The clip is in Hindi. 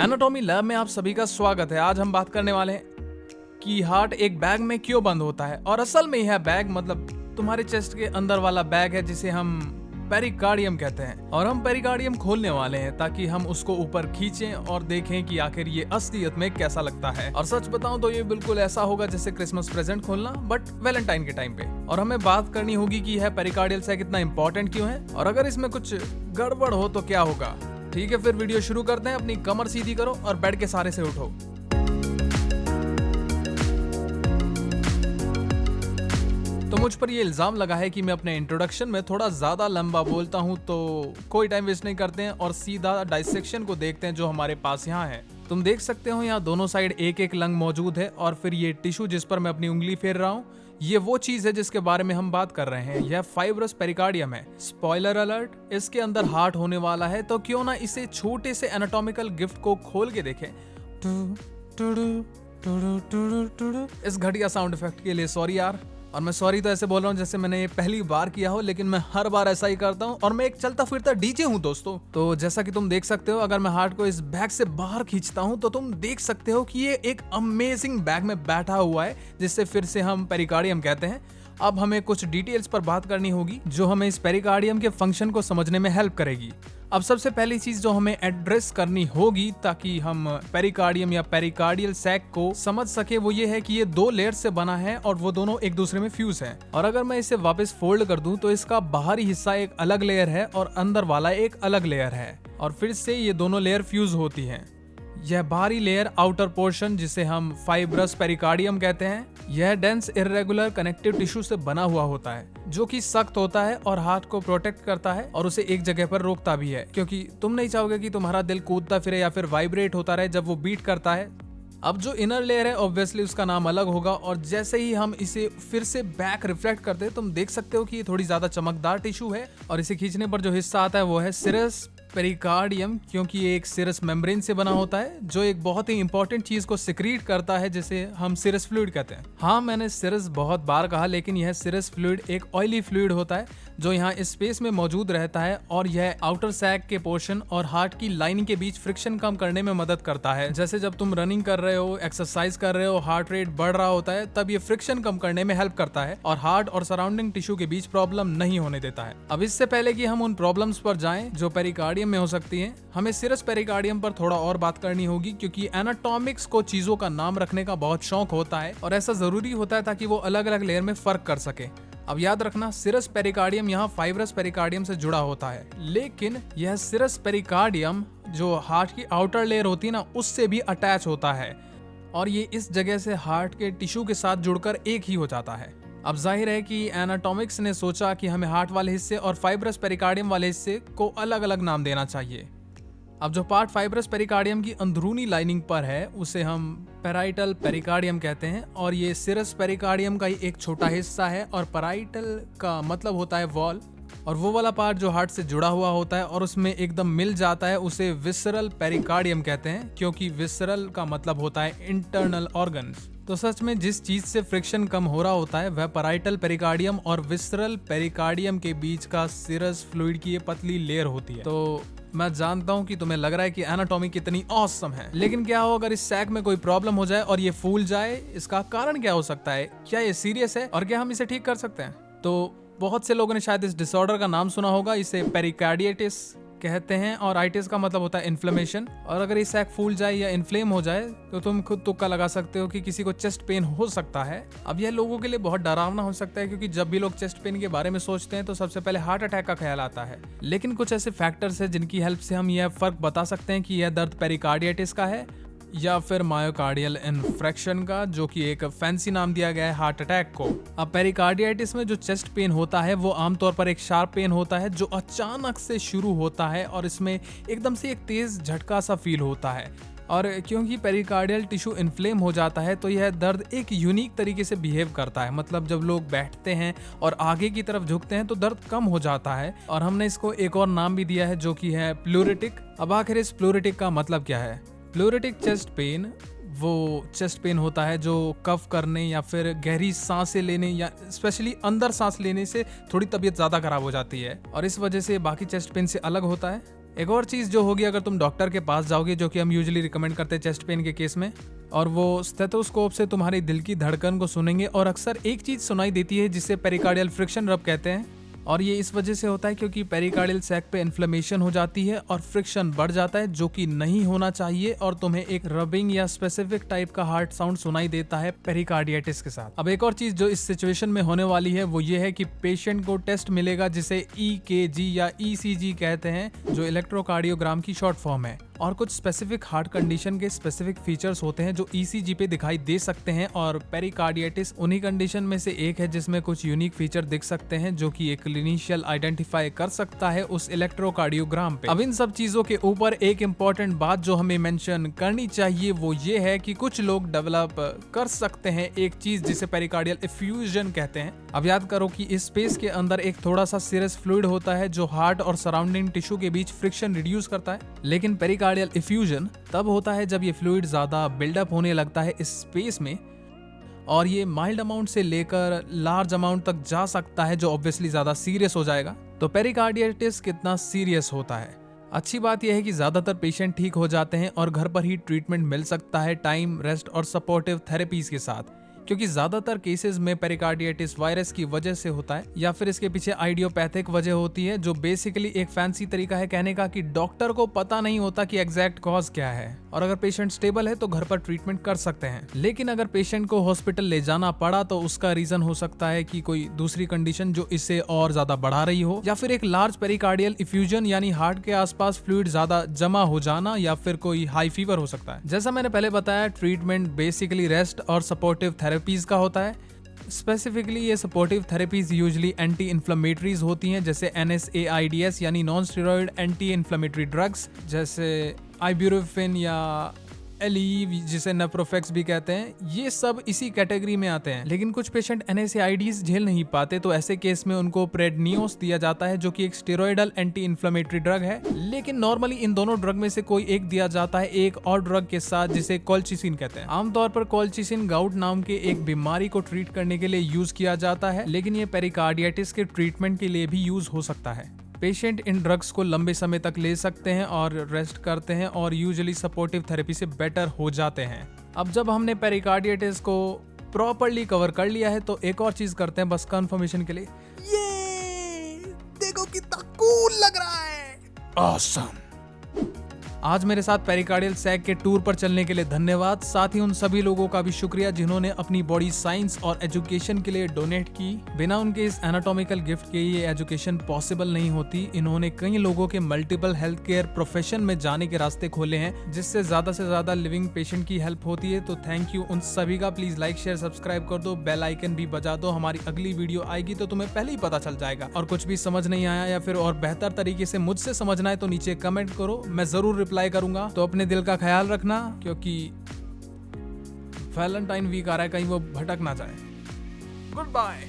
एनाटॉमी लैब में आप सभी का स्वागत है। आज हम बात करने वाले हैं कि हार्ट एक बैग में क्यों बंद होता है। और असल में यह बैग मतलब तुम्हारे चेस्ट के अंदर वाला बैग है जिसे हम पेरिकार्डियम कहते हैं। और हम पेरिकार्डियम खोलने वाले हैं ताकि हम उसको ऊपर खींचें और देखें कि आखिर ये असलियत में कैसा लगता है। और सच बताऊं तो ये बिल्कुल ऐसा होगा जैसे क्रिसमस प्रेजेंट खोलना, बट वैलेंटाइन के टाइम पे। और हमें बात करनी होगी कि यह पेरिकार्डियल सैक इतना इंपॉर्टेंट क्यों है और अगर इसमें कुछ गड़बड़ हो तो क्या होगा। ठीक है, फिर वीडियो शुरू करते हैं। अपनी कमर सीधी करो और बेड के सहारे से उठो। तो मुझ पर ये इल्जाम लगा है कि मैं अपने इंट्रोडक्शन में थोड़ा ज्यादा लंबा बोलता हूँ, तो कोई टाइम वेस्ट नहीं करते हैं और सीधा डाइसेक्शन को देखते हैं जो हमारे पास यहाँ है। तुम देख सकते हो यहाँ दोनों साइड एक एक लंग मौजूद है और फिर ये टिश्यू जिस पर मैं अपनी उंगली फेर रहा हूँ, ये वो चीज है जिसके बारे में हम बात कर रहे हैं। यह फाइब्रस पेरिकार्डियम है। स्पॉइलर अलर्ट, इसके अंदर हार्ट होने वाला है, तो क्यों ना इसे छोटे से एनाटॉमिकल गिफ्ट को खोल के देखें। इस घटिया साउंड इफेक्ट के लिए सॉरी यार। और मैं सॉरी तो ऐसे बोल रहा हूँ जैसे मैंने ये पहली बार किया हो, लेकिन मैं हर बार ऐसा ही करता हूँ और मैं एक चलता फिरता डीजे हूँ दोस्तों। तो जैसा कि तुम देख सकते हो, अगर मैं हार्ट को इस बैग से बाहर खींचता हूँ तो तुम देख सकते हो कि ये एक अमेजिंग बैग में बैठा हुआ है जिससे फिर से हम पेरिकार्डियम कहते हैं। अब हमें कुछ डिटेल्स पर बात करनी होगी जो हमें इस पेरिकार्डियम के फंक्शन को समझने में हेल्प करेगी। अब सबसे पहली चीज जो हमें एड्रेस करनी होगी ताकि हम पेरिकार्डियम या पेरिकार्डियल सैक को समझ सके, वो ये है कि ये दो लेयर से बना है और वो दोनों एक दूसरे में फ्यूज हैं। और अगर मैं इसे वापस फोल्ड कर दूं तो इसका बाहरी हिस्सा एक अलग लेयर है और अंदर वाला एक अलग लेयर है और फिर से ये दोनों लेयर फ्यूज होती हैं। यह बाहरी लेयर आउटर पोर्शन जिसे हम फाइब्रस पेरिकार्डियम कहते हैं, यह डेंस इर्रेगुलर कनेक्टिव टिश्यू से बना हुआ होता है जो कि सख्त होता है और हार्ट को प्रोटेक्ट करता है और उसे एक जगह पर रोकता भी है, क्योंकि तुम नहीं चाहोगे कि तुम्हारा दिल कूदता फिरे या फिर वाइब्रेट होता रहे जब वो बीट करता है। अब जो इनर लेयर है ऑब्वियसली उसका नाम अलग होगा और जैसे ही हम इसे फिर से बैक रिफ्लेक्ट करते हैं तुम देख सकते हो कि ये थोड़ी ज्यादा चमकदार टिश्यू है और इसे खींचने पर जो हिस्सा आता है वो है सिरस पेरिकार्डियम, क्योंकि ये एक सिरस मेम्ब्रेन से बना होता है जो एक बहुत ही इंपॉर्टेंट चीज को सिक्रीट करता है जिसे हम सिरस फ्लूइड कहते हैं। हाँ, मैंने सिरस बहुत बार कहा, लेकिन यह सिरस फ्लूइड एक ऑयली फ्लूइड होता है जो यहाँ इस स्पेस में मौजूद रहता है और यह आउटर सैक के पोर्शन और हार्ट की लाइनिंग के बीच फ्रिक्शन कम करने में मदद करता है। जैसे जब तुम रनिंग कर रहे हो, एक्सरसाइज कर रहे हो, हार्ट रेट बढ़ रहा होता है, तब ये फ्रिक्शन कम करने में हेल्प करता है और हार्ट और सराउंडिंग टिश्यू के बीच प्रॉब्लम नहीं होने देता है। अब इससे पहले कि हम उन प्रॉब्लम्स पर जाएं जो पेरिकार्डियम में हो सकती हैं, हमें सिरस पेरिकार्डियम पर थोड़ा और बात करनी होगी, क्योंकि एनाटॉमिक्स को चीजों का नाम रखने का बहुत शौक होता है और ऐसा जरूरी होता है ताकि वो अलग अलग लेयर में फर्क कर सके। अब याद रखना, सिरस पेरिकार्डियम यहाँ फाइब्रस पेरिकार्डियम से जुड़ा होता है, लेकिन यह सिरस पेरिकार्डियम जो हार्ट की आउटर लेयर होती है ना, उससे भी अटैच होता है और ये इस जगह से हार्ट के टिश्यू के साथ जुड़कर एक ही हो जाता है। अब जाहिर है कि एनाटॉमिक्स ने सोचा कि हमें हार्ट वाले हिस्से और फाइब्रस पेरिकार्डियम वाले हिस्से को अलग अलग नाम देना चाहिए। अब जो पार्ट फाइब्रस पेरिकार्डियम की अंदरूनी लाइनिंग पर है उसे हम पैराइटल पेरिकार्डियम कहते हैं और ये सिरस पेरिकार्डियम का ही एक छोटा हिस्सा है और पैराइटल का मतलब होता है वॉल, और वो वाला पार्ट जो हार्ट से जुड़ा हुआ होता है और उसमें एकदम मिल जाता है उसे विसरल पेरिकार्डियम कहते हैं, क्योंकि विसरल का मतलब होता है इंटरनल ऑर्गन्स। तो सच में जिस चीज से फ्रिक्शन कम हो रहा होता है वह पैराइटल पेरिकार्डियम और विसरल पेरिकार्डियम के बीच का सिरस फ्लूइड की ये पतली लेयर होती है। तो मैं जानता हूँ कि तुम्हें लग रहा है कि एनाटॉमी कितनी ऑसम है, लेकिन क्या हो अगर इस सैक में कोई प्रॉब्लम हो जाए और ये फूल जाए? इसका कारण क्या हो सकता है? क्या ये सीरियस है और क्या हम इसे ठीक कर सकते हैं? तो बहुत से लोगों ने शायद इस डिसऑर्डर का नाम सुना होगा, इसे पेरिकार्डिटिस कहते हैं और आइटिस का मतलब होता है इन्फ्लेमेशन। और अगर ये सैक फूल जाए या इन्फ्लेम हो जाए तो तुम खुद तुक्का लगा सकते हो कि किसी को चेस्ट पेन हो सकता है। अब यह लोगों के लिए बहुत डरावना हो सकता है, क्योंकि जब भी लोग चेस्ट पेन के बारे में सोचते हैं तो सबसे पहले हार्ट अटैक का ख्याल आता है, लेकिन कुछ ऐसे फैक्टर्स हैं जिनकी हेल्प से हम यह फर्क बता सकते हैं कि यह दर्द पेरिकार्डिटिस का है या फिर मायोकार्डियल इन्फ्रेक्शन का, जो कि एक फैंसी नाम दिया गया है हार्ट अटैक को। अब पेरिकार्डिटिस में जो चेस्ट पेन होता है वो आमतौर पर एक शार्प पेन होता है जो अचानक से शुरू होता है और इसमें एकदम से एक तेज झटका सा फील होता है। और क्योंकि पेरिकार्डियल टिश्यू इन्फ्लेम हो जाता है तो यह दर्द एक यूनिक तरीके से बिहेव करता है। मतलब जब लोग बैठते हैं और आगे की तरफ झुकते हैं तो दर्द कम हो जाता है और हमने इसको एक और नाम भी दिया है जो कि है प्लूरिटिक। अब आखिर इस प्लूरिटिक का मतलब क्या है? प्लूरिटिक चेस्ट पेन वो चेस्ट पेन होता है जो कफ करने या फिर गहरी सांसें लेने या स्पेशली अंदर सांस लेने से थोड़ी तबीयत ज़्यादा खराब हो जाती है और इस वजह से बाकी चेस्ट पेन से अलग होता है। एक और चीज जो होगी, अगर तुम डॉक्टर के पास जाओगे, जो कि हम यूजुअली रिकमेंड करते हैं चेस्ट पेन के केस में, और वो स्टेथोस्कोप से तुम्हारी दिल की धड़कन को सुनेंगे, और अक्सर एक चीज सुनाई देती है जिसे पेरिकार्डियल फ्रिक्शन रब कहते हैं, और ये इस वजह से होता है क्योंकि पेरिकार्डियल सैक पे इन्फ्लेमेशन हो जाती है और फ्रिक्शन बढ़ जाता है, जो कि नहीं होना चाहिए, और तुम्हें एक रबिंग या स्पेसिफिक टाइप का हार्ट साउंड सुनाई देता है पेरिकार्डिटिस के साथ। अब एक और चीज जो इस सिचुएशन में होने वाली है वो ये है कि पेशेंट को टेस्ट मिलेगा जिसे EKG या ECG कहते हैं, जो इलेक्ट्रोकार्डियोग्राम की शॉर्ट फॉर्म है, और कुछ स्पेसिफिक हार्ट कंडीशन के स्पेसिफिक फीचर्स होते हैं जो ECG पे दिखाई दे सकते हैं, और पेरिकार्डिटिस उन्हीं कंडीशन में से एक है जिसमें कुछ यूनिक फीचर दिख सकते हैं जो कि एक क्लिनिशियल आइडेंटिफाई कर सकता है उस इलेक्ट्रोकार्डियोग्राम पे। अब इन सब चीजों के ऊपर एक इम्पॉर्टेंट बात जो हमें मेंशन करनी चाहिए वो ये है कि कुछ लोग डेवलप कर सकते हैं एक चीज जिसे पेरिकार्डियल इफ्यूजन कहते हैं। अब याद करो कि इस स्पेस के अंदर एक थोड़ा सा सीरस फ्लूइड होता है जो हार्ट और सराउंडिंग टिश्यू के बीच फ्रिक्शन रिड्यूस करता है, लेकिन पेरिकार्डियल इफ्यूजन तब होता है जब ये फ्लूइड ज्यादा बिल्डअप होने लगता है इस स्पेस में, और ये माइल्ड अमाउंट से लेकर लार्ज अमाउंट तक जा सकता है, जो ऑब्वियसली ज्यादा सीरियस हो जाएगा। तो पेरिकार्डिटिस कितना सीरियस होता है? अच्छी बात यह है कि ज्यादातर पेशेंट ठीक हो जाते हैं और घर पर ही ट्रीटमेंट मिल सकता है टाइम, रेस्ट और सपोर्टिव थेरेपीज के साथ, क्योंकि ज्यादातर केसेस में पेरिकार्डिटिस वायरस की वजह से होता है या फिर इसके पीछे आइडियोपैथिक वजह होती है, जो बेसिकली एक फैंसी तरीका है कहने का कि डॉक्टर को पता नहीं होता कि एग्जैक्ट कॉज क्या है, और अगर पेशेंट स्टेबल है तो घर पर ट्रीटमेंट कर सकते हैं। लेकिन अगर पेशेंट को हॉस्पिटल ले जाना पड़ा तो उसका रीजन हो सकता है कि कोई दूसरी कंडीशन जो इसे और ज्यादा बढ़ा रही हो, या फिर एक लार्ज पेरिकार्डियल इफ्यूजन यानी हार्ट के आसपास फ्लूइड ज्यादा जमा हो जाना, या फिर कोई हाई फीवर हो सकता है। जैसा मैंने पहले बताया, ट्रीटमेंट बेसिकली रेस्ट और सपोर्टिव थेरेपीज का होता है। स्पेसिफिकली ये supportive therapies usually anti inflammatories होती हैं, जैसे NSAIDs यानी non steroid anti inflammatory drugs, जैसे आइब्यूप्रोफेन या LE जिसे नेप्रोफेक्स भी कहते हैं, ये सब इसी कैटेगरी में आते हैं। लेकिन कुछ पेशेंट NSAIDs झेल नहीं पाते, तो ऐसे केस में उनको प्रेडनियोस दिया जाता है, जो कि एक स्टेरॉइडल एंटी इन्फ्लेमेटरी ड्रग है। लेकिन नॉर्मली इन दोनों ड्रग में से कोई एक दिया जाता है एक और ड्रग के साथ, जिसे कोलचिसिन कहते हैं। आमतौर पर कोलचिसिन गाउट नाम के एक बीमारी को ट्रीट करने के लिए यूज किया जाता है, लेकिन ये पेरिकार्डिटिस के ट्रीटमेंट के लिए भी यूज हो सकता है। पेशेंट इन ड्रग्स को लंबे समय तक ले सकते हैं और रेस्ट करते हैं, और यूजुअली सपोर्टिव थेरेपी से बेटर हो जाते हैं। अब जब हमने पेरिकार्डिटिस को प्रॉपर्ली कवर कर लिया है तो एक और चीज करते हैं बस कंफर्मेशन के लिए। ये देखो कितना कूल लग रहा है, ऑसम। आज मेरे साथ पेरिकार्डियल सैक के टूर पर चलने के लिए धन्यवाद। साथ ही उन सभी लोगों का भी शुक्रिया जिन्होंने अपनी बॉडी साइंस और एजुकेशन के लिए डोनेट की। बिना उनके इस एनाटॉमिकल गिफ्ट के ये एजुकेशन पॉसिबल नहीं होती। इन्होंने कई लोगों के मल्टीपल हेल्थ केयर प्रोफेशन में जाने के रास्ते खोले हैं, जिससे ज्यादा से ज्यादा लिविंग पेशेंट की हेल्प होती है। तो थैंक यू उन सभी का। प्लीज लाइक शेयर सब्सक्राइब कर दो, बेल आइकन भी बजा दो। हमारी अगली वीडियो आएगी तो तुम्हें पहले ही पता चल जाएगा। और कुछ भी समझ नहीं आया या फिर और बेहतर तरीके से मुझसे समझना है तो नीचे कमेंट करो, मैं जरूर रिप्लाई करूंगा। तो अपने दिल का ख्याल रखना, क्योंकि वैलेंटाइन वीक आ रहा है, कहीं वो भटक ना जाए। Good bye.